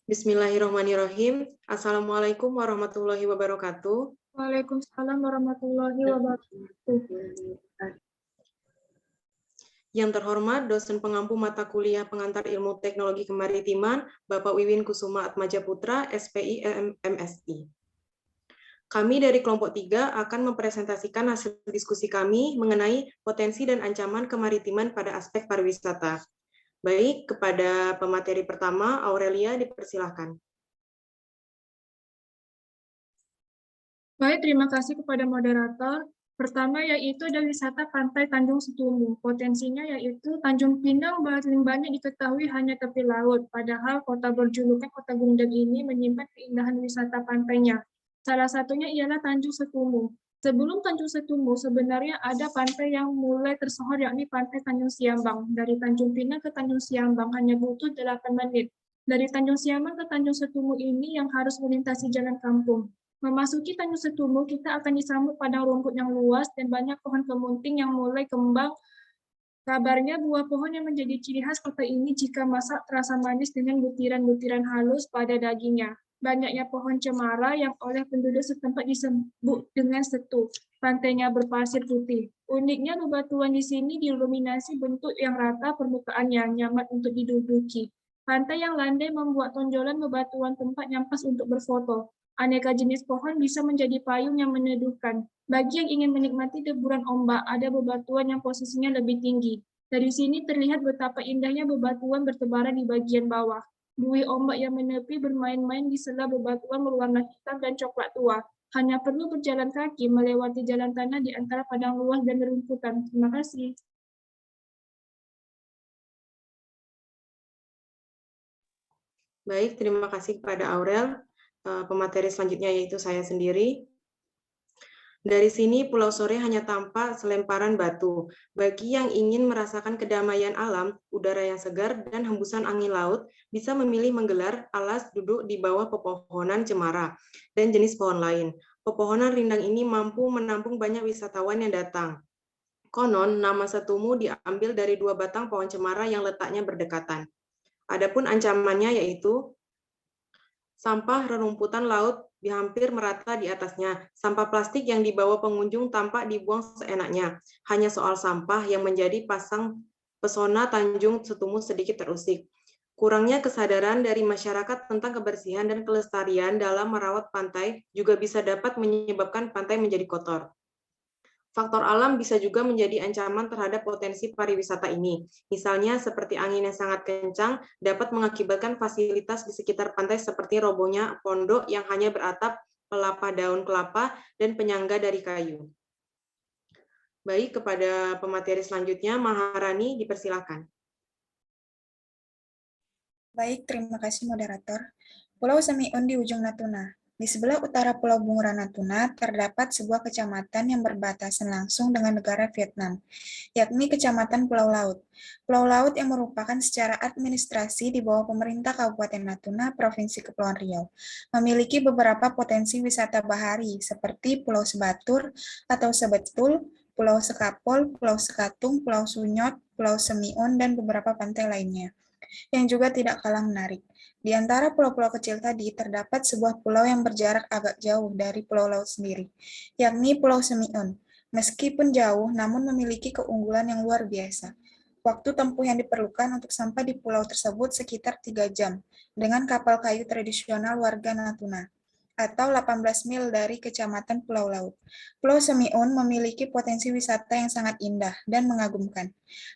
Bismillahirrahmanirrahim. Assalamualaikum warahmatullahi wabarakatuh. Waalaikumsalam warahmatullahi wabarakatuh. Yang terhormat dosen pengampu mata kuliah pengantar ilmu teknologi kemaritiman, Bapak Wiwin Kusuma Atmaja Putra, SPI MSI. Kami dari kelompok 3 akan mempresentasikan hasil diskusi kami mengenai potensi dan ancaman kemaritiman pada aspek pariwisata. Baik, kepada pemateri pertama, Aurelia, dipersilahkan. Baik, terima kasih kepada moderator. Pertama yaitu ada wisata Pantai Tanjung Setumbu. Potensinya yaitu Tanjung Pinang paling banyak diketahui hanya tepi laut, padahal kota berjulukan Kota Gundeng ini menyimpan keindahan wisata pantainya. Salah satunya ialah Tanjung Setumbu. Sebelum Tanjung Setumbu, sebenarnya ada pantai yang mulai tersohor, yakni Pantai Tanjung Siambang. Dari Tanjung Pinang ke Tanjung Siambang hanya butuh 8 menit. Dari Tanjung Siambang ke Tanjung Setumbu ini yang harus melintasi jalan kampung. Memasuki Tanjung Setumbu, kita akan disambut padang rumput yang luas dan banyak pohon kemunting yang mulai kembang. Kabarnya buah pohon yang menjadi ciri khas kota ini jika masak terasa manis dengan butiran-butiran halus pada dagingnya. Banyaknya pohon cemara yang oleh penduduk setempat disebut dengan setu. Pantainya berpasir putih. Uniknya bebatuan di sini diiluminasi bentuk yang rata, permukaannya nyaman untuk diduduki. Pantai yang landai membuat tonjolan bebatuan tempat yang pas untuk berfoto. Aneka jenis pohon bisa menjadi payung yang meneduhkan. Bagi yang ingin menikmati deburan ombak, ada bebatuan yang posisinya lebih tinggi. Dari sini terlihat betapa indahnya bebatuan bertebaran di bagian bawah. Buih ombak yang menepi bermain-main di sela bebatuan berwarna hitam dan coklat tua. Hanya perlu berjalan kaki melewati jalan tanah di antara padang luas dan rerumputan. Terima kasih. Baik, terima kasih kepada Aurel. Pemateri selanjutnya yaitu saya sendiri. Dari sini Pulau Sore hanya tampak selemparan batu. Bagi yang ingin merasakan kedamaian alam, udara yang segar, dan hembusan angin laut, bisa memilih menggelar alas duduk di bawah pepohonan cemara dan jenis pohon lain. Pepohonan rindang ini mampu menampung banyak wisatawan yang datang. Konon, nama Setumu diambil dari 2 batang pohon cemara yang letaknya berdekatan. Adapun ancamannya yaitu sampah rerumputan laut hampir merata di atasnya. Sampah plastik yang dibawa pengunjung tampak dibuang seenaknya. Hanya soal sampah yang menjadi pasang pesona Tanjung Setumu sedikit terusik. Kurangnya kesadaran dari masyarakat tentang kebersihan dan kelestarian dalam merawat pantai juga bisa dapat menyebabkan pantai menjadi kotor. Faktor alam bisa juga menjadi ancaman terhadap potensi pariwisata ini. Misalnya seperti angin yang sangat kencang dapat mengakibatkan fasilitas di sekitar pantai seperti robohnya pondok yang hanya beratap pelapa daun kelapa dan penyangga dari kayu. Baik, kepada pemateri selanjutnya, Maharani, dipersilakan. Baik, terima kasih moderator. Pulau Semiun di ujung Natuna. Di sebelah utara Pulau Bunguran Natuna terdapat sebuah kecamatan yang berbatasan langsung dengan negara Vietnam, yakni Kecamatan Pulau Laut. Pulau Laut yang merupakan secara administrasi di bawah pemerintah Kabupaten Natuna, Provinsi Kepulauan Riau, memiliki beberapa potensi wisata bahari seperti Pulau Sebatur atau Sebetul, Pulau Sekapol, Pulau Sekatung, Pulau Sunyot, Pulau Semiun, dan beberapa pantai lainnya yang juga tidak kalah menarik. Di antara pulau-pulau kecil tadi, terdapat sebuah pulau yang berjarak agak jauh dari Pulau Laut sendiri, yakni Pulau Semiun. Meskipun jauh, namun memiliki keunggulan yang luar biasa. Waktu tempuh yang diperlukan untuk sampai di pulau tersebut sekitar 3 jam, dengan kapal kayu tradisional warga Natuna, atau 18 mil dari Kecamatan Pulau Laut. Pulau Semiun memiliki potensi wisata yang sangat indah dan mengagumkan.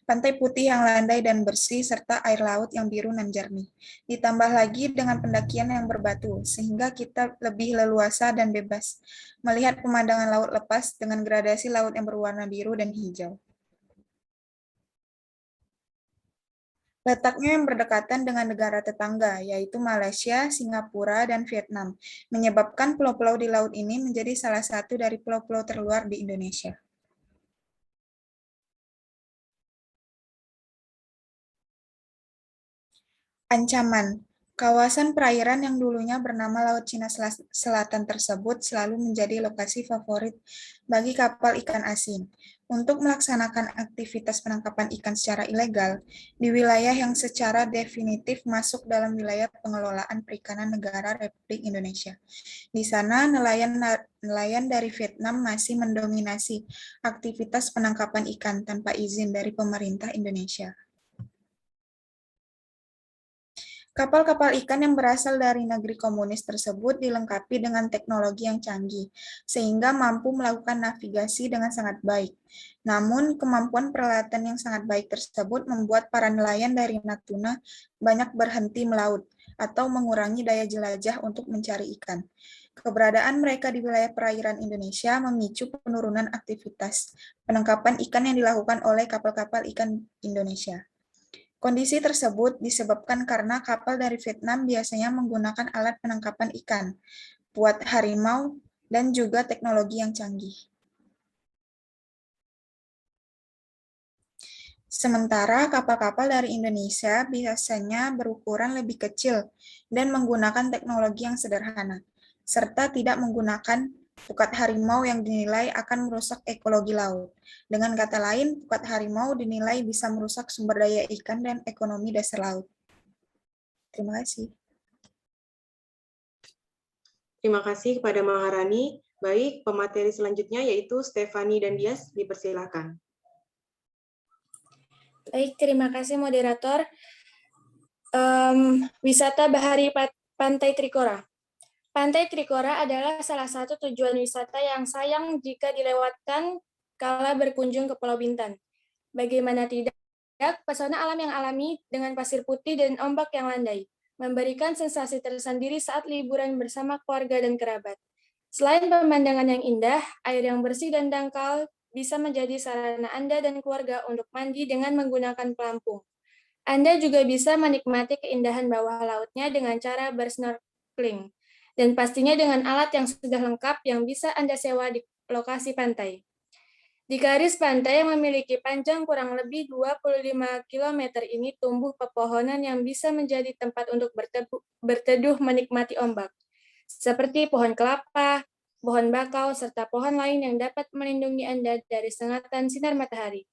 Pantai putih yang landai dan bersih, serta air laut yang biru nan jernih. Ditambah lagi dengan pendakian yang berbatu, sehingga kita lebih leluasa dan bebas melihat pemandangan laut lepas dengan gradasi laut yang berwarna biru dan hijau. Letaknya yang berdekatan dengan negara tetangga, yaitu Malaysia, Singapura, dan Vietnam, menyebabkan pulau-pulau di laut ini menjadi salah satu dari pulau-pulau terluar di Indonesia. Ancaman. Kawasan perairan yang dulunya bernama Laut Cina Selatan tersebut selalu menjadi lokasi favorit bagi kapal ikan asing untuk melaksanakan aktivitas penangkapan ikan secara ilegal di wilayah yang secara definitif masuk dalam wilayah pengelolaan perikanan negara Republik Indonesia. Di sana, nelayan dari Vietnam masih mendominasi aktivitas penangkapan ikan tanpa izin dari pemerintah Indonesia. Kapal-kapal ikan yang berasal dari negeri komunis tersebut dilengkapi dengan teknologi yang canggih, sehingga mampu melakukan navigasi dengan sangat baik. Namun, kemampuan peralatan yang sangat baik tersebut membuat para nelayan dari Natuna banyak berhenti melaut atau mengurangi daya jelajah untuk mencari ikan. Keberadaan mereka di wilayah perairan Indonesia memicu penurunan aktivitas penangkapan ikan yang dilakukan oleh kapal-kapal ikan Indonesia. Kondisi tersebut disebabkan karena kapal dari Vietnam biasanya menggunakan alat penangkapan ikan, buat harimau, dan juga teknologi yang canggih. Sementara kapal-kapal dari Indonesia biasanya berukuran lebih kecil dan menggunakan teknologi yang sederhana, serta tidak menggunakan pukat harimau yang dinilai akan merusak ekologi laut. Dengan kata lain, pukat harimau dinilai bisa merusak sumber daya ikan dan ekonomi dasar laut. Terima kasih. Terima kasih kepada Maharani. Baik, pemateri selanjutnya yaitu Stefani dan Dias, dipersilakan. Baik, terima kasih moderator. Wisata Bahari Pantai Trikora. Pantai Trikora adalah salah satu tujuan wisata yang sayang jika dilewatkan kala berkunjung ke Pulau Bintan. Bagaimana tidak, pesona alam yang alami dengan pasir putih dan ombak yang landai, memberikan sensasi tersendiri saat liburan bersama keluarga dan kerabat. Selain pemandangan yang indah, air yang bersih dan dangkal bisa menjadi sarana Anda dan keluarga untuk mandi dengan menggunakan pelampung. Anda juga bisa menikmati keindahan bawah lautnya dengan cara bersnorkeling, dan pastinya dengan alat yang sudah lengkap yang bisa Anda sewa di lokasi pantai. Di garis pantai yang memiliki panjang kurang lebih 25 km ini tumbuh pepohonan yang bisa menjadi tempat untuk berteduh menikmati ombak, seperti pohon kelapa, pohon bakau, serta pohon lain yang dapat melindungi Anda dari sengatan sinar matahari.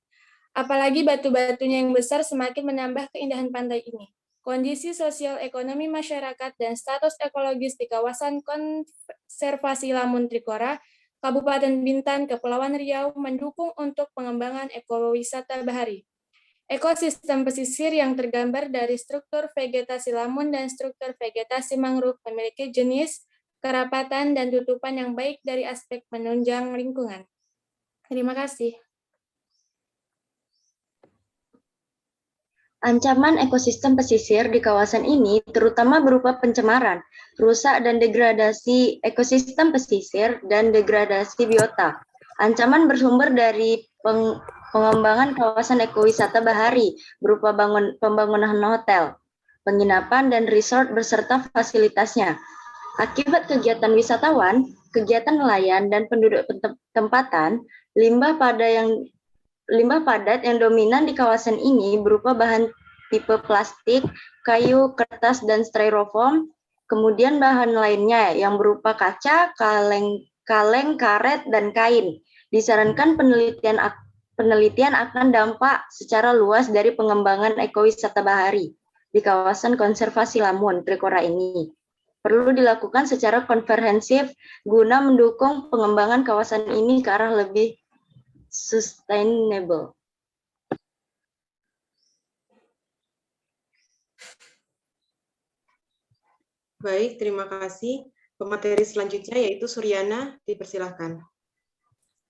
Apalagi batu-batunya yang besar semakin menambah keindahan pantai ini. Kondisi sosial ekonomi masyarakat dan status ekologis di kawasan konservasi Lamun Trikora, Kabupaten Bintan, Kepulauan Riau mendukung untuk pengembangan ekowisata bahari. Ekosistem pesisir yang tergambar dari struktur vegetasi lamun dan struktur vegetasi mangrove memiliki jenis, kerapatan, dan tutupan yang baik dari aspek menunjang lingkungan. Terima kasih. Ancaman ekosistem pesisir di kawasan ini terutama berupa pencemaran, rusak dan degradasi ekosistem pesisir, dan degradasi biota. Ancaman bersumber dari pengembangan kawasan ekowisata bahari berupa pembangunan hotel, penginapan, dan resort beserta fasilitasnya. Akibat kegiatan wisatawan, kegiatan nelayan, dan penduduk tempatan, limbah padat yang dominan di kawasan ini berupa bahan tipe plastik, kayu, kertas, dan styrofoam, kemudian bahan lainnya yang berupa kaca, kaleng, karet, dan kain. Disarankan penelitian akan dampak secara luas dari pengembangan ekowisata bahari di kawasan konservasi Lamun Trikora ini. Perlu dilakukan secara komprehensif guna mendukung pengembangan kawasan ini ke arah lebih sustainable. Baik, terima kasih. Pemateri selanjutnya yaitu Suryana, dipersilahkan.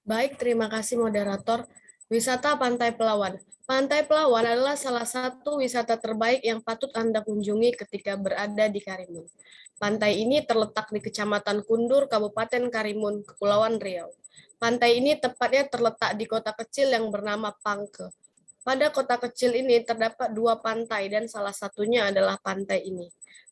Baik, terima kasih moderator. Wisata Pantai Pelawan. Pantai Pelawan adalah salah satu wisata terbaik yang patut Anda kunjungi ketika berada di Karimun. Pantai ini terletak di Kecamatan Kundur, Kabupaten Karimun, Kepulauan Riau. Pantai ini tepatnya terletak di kota kecil yang bernama Pangke. Pada kota kecil ini terdapat 2 pantai dan salah satunya adalah pantai ini.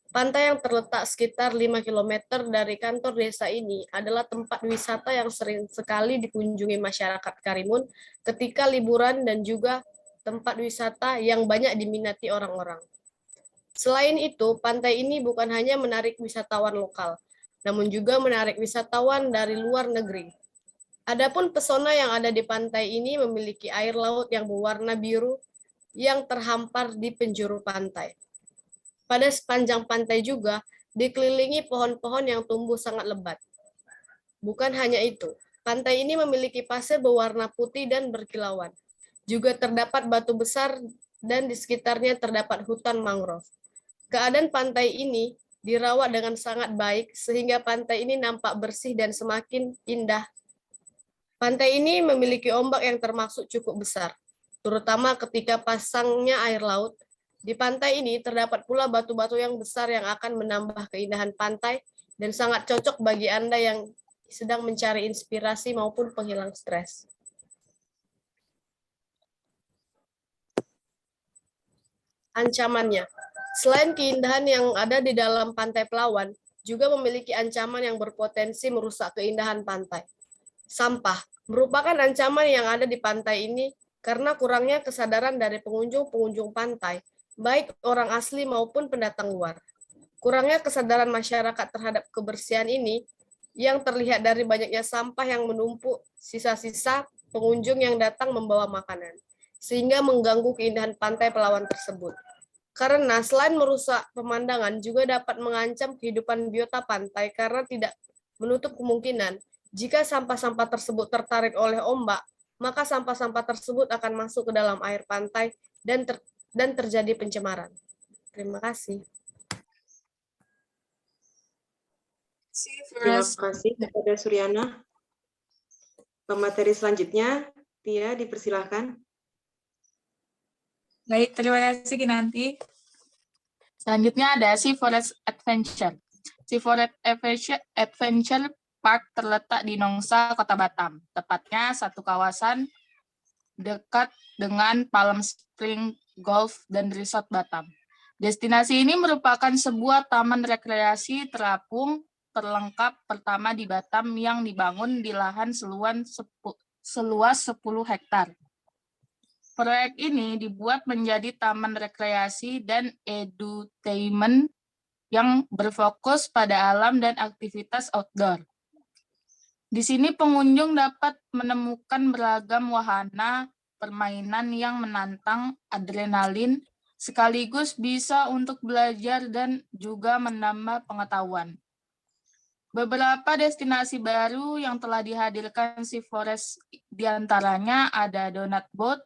Pantai yang terletak sekitar 5 km dari kantor desa ini adalah tempat wisata yang sering sekali dikunjungi masyarakat Karimun ketika liburan dan juga tempat wisata yang banyak diminati orang-orang. Selain itu, pantai ini bukan hanya menarik wisatawan lokal, namun juga menarik wisatawan dari luar negeri. Adapun pesona yang ada di pantai ini memiliki air laut yang berwarna biru yang terhampar di penjuru pantai. Pada sepanjang pantai juga dikelilingi pohon-pohon yang tumbuh sangat lebat. Bukan hanya itu, pantai ini memiliki pasir berwarna putih dan berkilauan. Juga terdapat batu besar dan di sekitarnya terdapat hutan mangrove. Keadaan pantai ini dirawat dengan sangat baik sehingga pantai ini nampak bersih dan semakin indah. Pantai ini memiliki ombak yang termasuk cukup besar, terutama ketika pasangnya air laut. Di pantai ini terdapat pula batu-batu yang besar yang akan menambah keindahan pantai dan sangat cocok bagi Anda yang sedang mencari inspirasi maupun penghilang stres. Ancamannya, selain keindahan yang ada di dalam Pantai Pelawan, juga memiliki ancaman yang berpotensi merusak keindahan pantai. Sampah merupakan ancaman yang ada di pantai ini karena kurangnya kesadaran dari pengunjung-pengunjung pantai, baik orang asli maupun pendatang luar. Kurangnya kesadaran masyarakat terhadap kebersihan ini yang terlihat dari banyaknya sampah yang menumpuk sisa-sisa pengunjung yang datang membawa makanan, sehingga mengganggu keindahan Pantai Pelawan tersebut. Karena selain merusak pemandangan, juga dapat mengancam kehidupan biota pantai karena tidak menutup kemungkinan jika sampah-sampah tersebut tertarik oleh ombak, maka sampah-sampah tersebut akan masuk ke dalam air pantai dan terjadi pencemaran. Terima kasih. Terima kasih kepada Suryana. Pemateri selanjutnya, Tia, dipersilahkan. Baik, terima kasih Kinanti. Selanjutnya ada Sea Forest Adventure. Sea Forest Adventure Park terletak di Nongsa, Kota Batam. Tepatnya satu kawasan dekat dengan Palm Spring Golf dan Resort Batam. Destinasi ini merupakan sebuah taman rekreasi terapung terlengkap pertama di Batam yang dibangun di lahan seluas 10 hektar. Proyek ini dibuat menjadi taman rekreasi dan edutainment yang berfokus pada alam dan aktivitas outdoor. Di sini pengunjung dapat menemukan beragam wahana permainan yang menantang adrenalin, sekaligus bisa untuk belajar dan juga menambah pengetahuan. Beberapa destinasi baru yang telah dihadirkan Sea Forest diantaranya ada Donut Boat,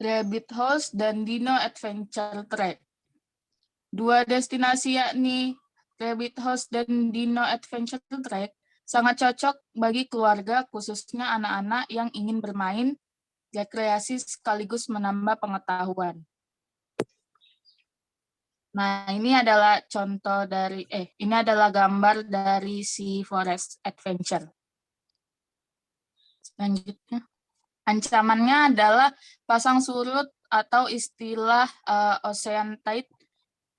Rabbit House, dan Dino Adventure Track. Dua destinasi yakni Rabbit House dan Dino Adventure Track sangat cocok bagi keluarga, khususnya anak-anak yang ingin bermain, rekreasi sekaligus menambah pengetahuan. Nah, ini adalah contoh dari ini adalah gambar dari Sea Forest Adventure. Selanjutnya, ancamannya adalah pasang surut atau istilah ocean tide,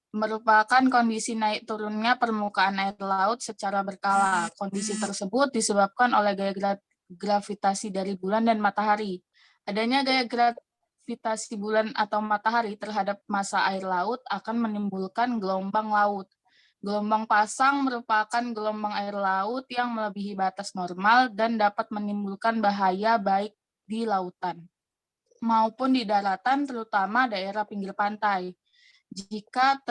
merupakan kondisi naik turunnya permukaan air laut secara berkala. Kondisi tersebut disebabkan oleh gaya gravitasi dari bulan dan matahari. Adanya gaya gravitasi bulan atau matahari terhadap massa air laut akan menimbulkan gelombang laut. Gelombang pasang merupakan gelombang air laut yang melebihi batas normal dan dapat menimbulkan bahaya baik di lautan maupun di daratan, terutama daerah pinggir pantai. Jika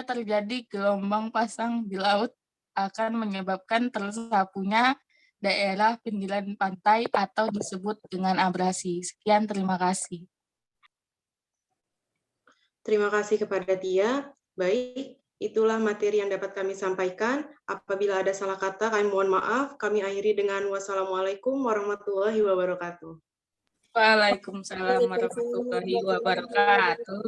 terjadi gelombang pasang di laut, akan menyebabkan tersapunya daerah pinggiran pantai atau disebut dengan abrasi. Sekian, terima kasih. Terima kasih kepada Tia. Baik, itulah materi yang dapat kami sampaikan. Apabila ada salah kata, kami mohon maaf. Kami akhiri dengan wassalamualaikum warahmatullahi wabarakatuh. Waalaikumsalam warahmatullahi wabarakatuh.